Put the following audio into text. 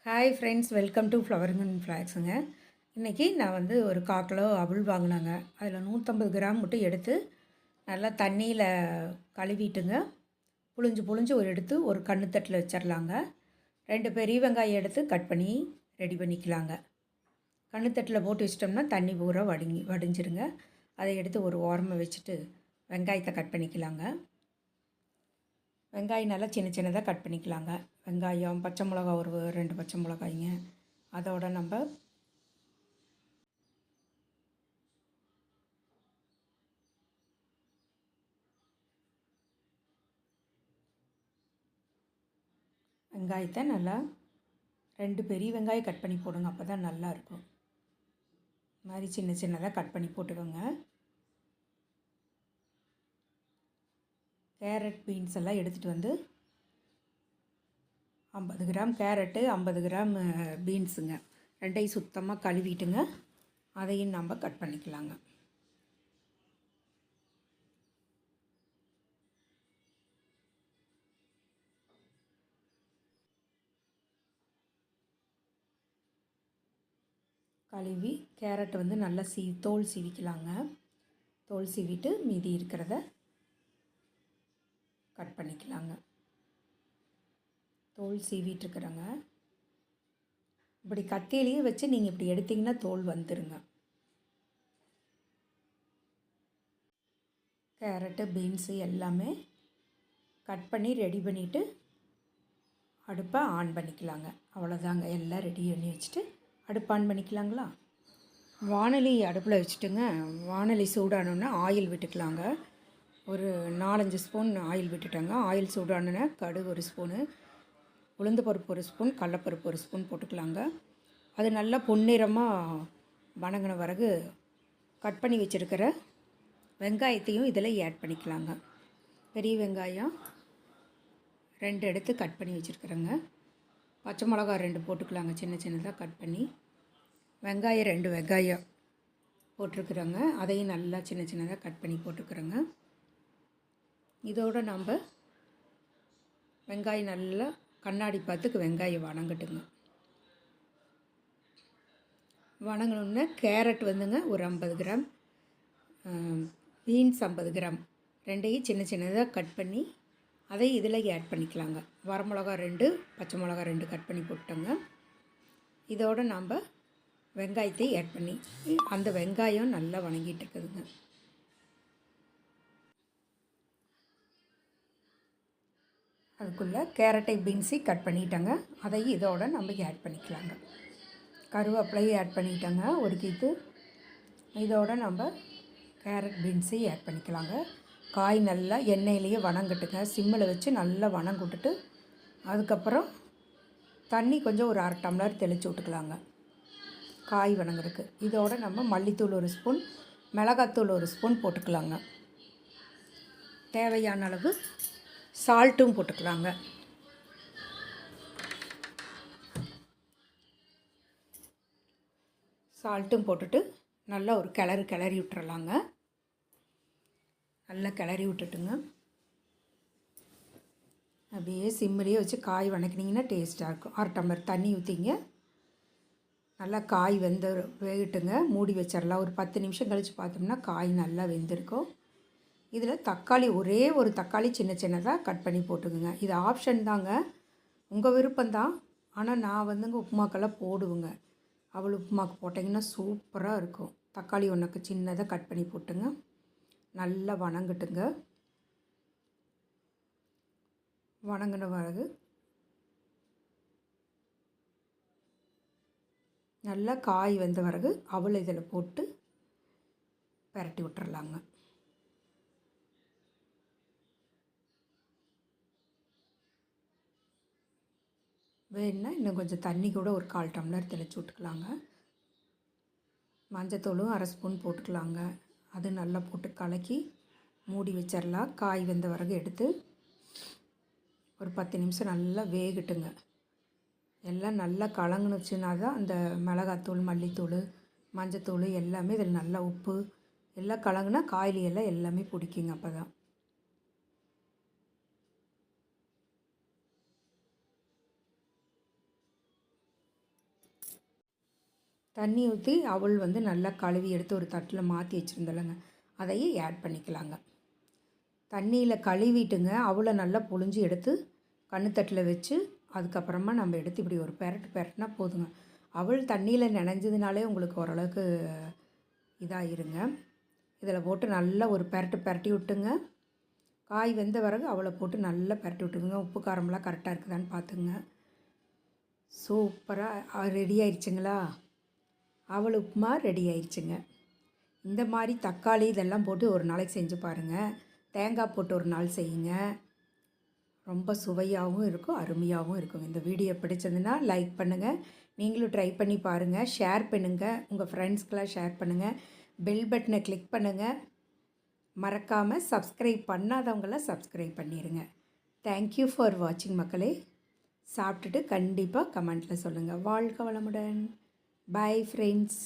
Hi friends, welcome to flowering and ஃப்ளாக்ஸுங்க. இன்றைக்கி நான் வந்து ஒரு 1/4 கிலோ அவல் வாங்கினாங்க. அதில் 150 கிராம் மட்டும் எடுத்து நல்லா தண்ணியில் கழுவிட்டுங்க, புழிஞ்சு புழிஞ்சு எடுத்து ஒரு கண்ணுத்தட்டில் வச்சிடலாங்க. 2 பெரிய வெங்காயம் எடுத்து கட் பண்ணி ரெடி பண்ணிக்கலாங்க. கண்ணுத்தட்டில் போட்டு வச்சிட்டோம்னா தண்ணி பூரா வடிஞ்சிருங்க. அதை எடுத்து ஒரு ஓரமாக வச்சுட்டு வெங்காயத்தை கட் பண்ணிக்கலாங்க. வெங்காயம் நல்லா சின்ன சின்னதாக கட் பண்ணிக்கலாங்க. வெங்காயம், பச்சை மிளகா ஒரு 2 பச்சை மிளகாய்ங்க. அதோட நம்ம வெங்காயத்தை நல்லா 2 பெரிய வெங்காயம் கட் பண்ணி போடுங்க. அப்போ தான் நல்லாயிருக்கும். இது மாதிரி சின்ன சின்னதாக கட் பண்ணி போட்டுக்கோங்க. கேரட், பீன்ஸ் எல்லாம் எடுத்துகிட்டு வந்து 50 கிராம் கேரட்டு, 50 கிராம் பீன்ஸுங்க. ரெண்டையும் சுத்தமாக கழுவிட்டுங்க, அதையும் நம்ம கட் பண்ணிக்கலாங்க. கழுவி கேரட் வந்து நல்லா தோல் சீவிக்கலாங்க. தோல் சீவிட்டு மீதி இருக்கிறத கட் பண்ணிக்கலாங்க. தோல் சீவிட்டுருக்குறேங்க. இப்படி கத்தியிலேயே வச்சு நீங்கள் இப்படி எடுத்திங்கன்னா தோல் வந்துடுங்க. கேரட்டு, பீன்ஸு எல்லாமே கட் பண்ணி ரெடி பண்ணிவிட்டு அடுப்பை ஆன் பண்ணிக்கலாங்க. அவ்வளோதாங்க, எல்லாம் ரெடி பண்ணி வச்சுட்டு அடுப்பு ஆன் பண்ணிக்கலாங்களா. வாணலி அடுப்பில் வச்சுட்டுங்க, வாணலி சூடானோன்னா ஆயில் விட்டுக்கலாங்க. ஒரு 4-5 ஸ்பூன் ஆயில் விட்டுட்டேங்க. ஆயில் சூடானோன்னா கடுகு 1 ஸ்பூனு, உளுந்து பருப்பு 1 ஸ்பூன், கடலப்பருப்பு 1 ஸ்பூன் போட்டுக்கலாங்க. அது நல்லா பொன்னிறமாக வணங்கின பிறகு கட் பண்ணி வச்சுருக்கிற வெங்காயத்தையும் இதில் ஆட் பண்ணிக்கலாங்க. பெரிய வெங்காயம் 2 எடுத்து கட் பண்ணி வச்சுருக்குறேங்க. பச்சை மிளகா 2 போட்டுக்கலாங்க, சின்ன சின்னதாக கட் பண்ணி. வெங்காயம் 2 வெங்காயம் போட்டிருக்குறோங்க. அதையும் நல்லா சின்ன சின்னதாக கட் பண்ணி போட்டுக்கிறோங்க. இதோடு நம்ம வெங்காயம் நல்லா கண்ணாடி பார்த்துக்கு வெங்காயம் வணங்கட்டுங்க. வணங்கணுன்னா கேரட் வந்துங்க ஒரு 50 கிராம், பீன்ஸ் 50 கிராம், ரெண்டையும் சின்ன சின்னதாக கட் பண்ணி அதை இதில் ஆட் பண்ணிக்கலாங்க. வரமிளகா 2, பச்சை மிளகா 2 கட் பண்ணி போட்டோங்க. இதோடு நாம் வெங்காயத்தை ஆட் பண்ணி அந்த வெங்காயம் நல்லா வணங்கிட்டு இருக்குதுங்க. அதுக்குள்ளே கேரட்டை, பீன்ஸை கட் பண்ணிட்டோங்க. அதையும் இதோடு நம்ம ஆட் பண்ணிக்கலாங்க. கருவேப்பிலையும் ஆட் பண்ணிட்டோங்க ஒரு கீத்து. இதோடு நம்ம கேரட், பீன்ஸை ஆட் பண்ணிக்கலாங்க. காய் நல்லா எண்ணெயிலேயே வணங்கட்டுங்க. சிம்மில் வச்சு நல்லா வணங்கிட்டுட்டு அதுக்கப்புறம் தண்ணி கொஞ்சம் ஒரு 1/2 டம்ளர் தெளித்து விட்டுக்கலாங்க காய் வணங்குறதுக்கு. இதோடு நம்ம மல்லித்தூள் 1 ஸ்பூன், மிளகாத்தூள் 1 ஸ்பூன் போட்டுக்கலாங்க. தேவையான அளவு சால்ட்டும் போட்டுக்கலாங்க. சால்ட்டும் போட்டுட்டு நல்லா ஒரு கிளறி விட்டுறலாங்க. நல்லா கிளறி விட்டுட்டுங்க, அப்படியே சிம்மிலேயே வச்சு காய் வணக்கினீங்கன்னா டேஸ்ட்டாக இருக்கும். 1/2 டம்ளர் தண்ணி ஊற்றிங்க. நல்லா காய் வேகட்டுங்க. மூடி வச்சிடலாம். ஒரு 10 நிமிஷம் கழித்து பார்த்தோம்னா காய் நல்லா வெந்திருக்கும். இதில் தக்காளி ஒரே ஒரு தக்காளி சின்ன சின்னதாக கட் பண்ணி போட்டுக்குங்க. இது ஆப்ஷன் தாங்க, உங்கள் விருப்பம்தான். ஆனால் நான் வந்துங்க உப்புமாக்கெல்லாம் போடுவேங்க. அவள் உப்புமாக்கு போட்டிங்கன்னா சூப்பராக இருக்கும். தக்காளி ஒன்றுக்கு சின்னதாக கட் பண்ணி போட்டுங்க. நல்லா வணங்கட்டுங்க. வணங்கின பிறகு நல்லா காய் வந்த பிறகு அவள் இதில் போட்டு பரட்டி விட்டுறலாங்க. வேணுன்னா இன்னும் கொஞ்சம் தண்ணி கூட ஒரு 1/4 டம்ளர் தெளித்து விட்டுக்கலாங்க. மஞ்சத்தூளும் 1/2 ஸ்பூன் போட்டுக்கலாங்க. அது நல்லா போட்டு கலக்கி மூடி வச்சிடலாம். காய் வெந்த பிறகு எடுத்து ஒரு 10 நிமிஷம் நல்லா வேகட்டுங்க. எல்லாம் நல்லா கலங்குனுச்சுன்னா தான் அந்த மிளகாத்தூள், மல்லித்தூள், மஞ்சத்தூள் எல்லாமே இதில் நல்லா உப்பு எல்லாம் கலங்குனா காயிலையெல்லாம் எல்லாமே பிடிக்குங்க. அப்போ தான் தண்ணி ஊற்றி அவல் வந்து நல்லா கழுவி எடுத்து ஒரு தட்டில் மாற்றி வச்சுருந்தலங்க, அதையும் ஆட் பண்ணிக்கலாங்க. தண்ணியில் கழுவிட்டுங்க அவலை நல்லா புழிஞ்சு எடுத்து கண்ணுத்தட்டில் வச்சு அதுக்கப்புறமா நம்ம எடுத்து இப்படி ஒரு பெரட்டுனா போதுங்க. அவல் தண்ணியில் நனைஞ்சதுனாலே உங்களுக்கு ஓரளவுக்கு இதாகிருங்க. இதில் போட்டு நல்லா ஒரு பெரட்டி விட்டுங்க. காய் வெந்த பிறகு அவளை போட்டு நல்லா பெரட்டி விட்டுக்குங்க. உப்பு காரமெல்லாம் கரெக்டாக இருக்குதான்னு பார்த்துங்க. சூப்பராக ரெடி ஆயிடுச்சுங்களா? அவல் உப்புமா ரெடி ஆயிடுச்சுங்க. இந்த மாதிரி தக்காளி இதெல்லாம் போட்டு ஒரு நாளைக்கு செஞ்சு பாருங்கள். தேங்காய் போட்டு ஒரு நாள் செய்யுங்க. ரொம்ப சுவையாகவும் இருக்கும், அருமையாகவும் இருக்கும். இந்த வீடியோ பிடிச்சதுன்னா லைக் பண்ணுங்கள். நீங்களும் ட்ரை பண்ணி பாருங்கள். ஷேர் பண்ணுங்கள். உங்கள் ஃப்ரெண்ட்ஸ்க்கெலாம் ஷேர் பண்ணுங்கள். பெல் பட்டனை கிளிக் பண்ணுங்கள். மறக்காமல் சப்ஸ்கிரைப் பண்ணாதவங்களாம் சப்ஸ்கிரைப் பண்ணிடுங்க. தேங்க்யூ ஃபார் வாட்சிங் மக்களே. சாப்பிட்டுட்டு கண்டிப்பாக கமெண்ட்டில் சொல்லுங்கள். வாழ்க வளமுடன். Bye friends.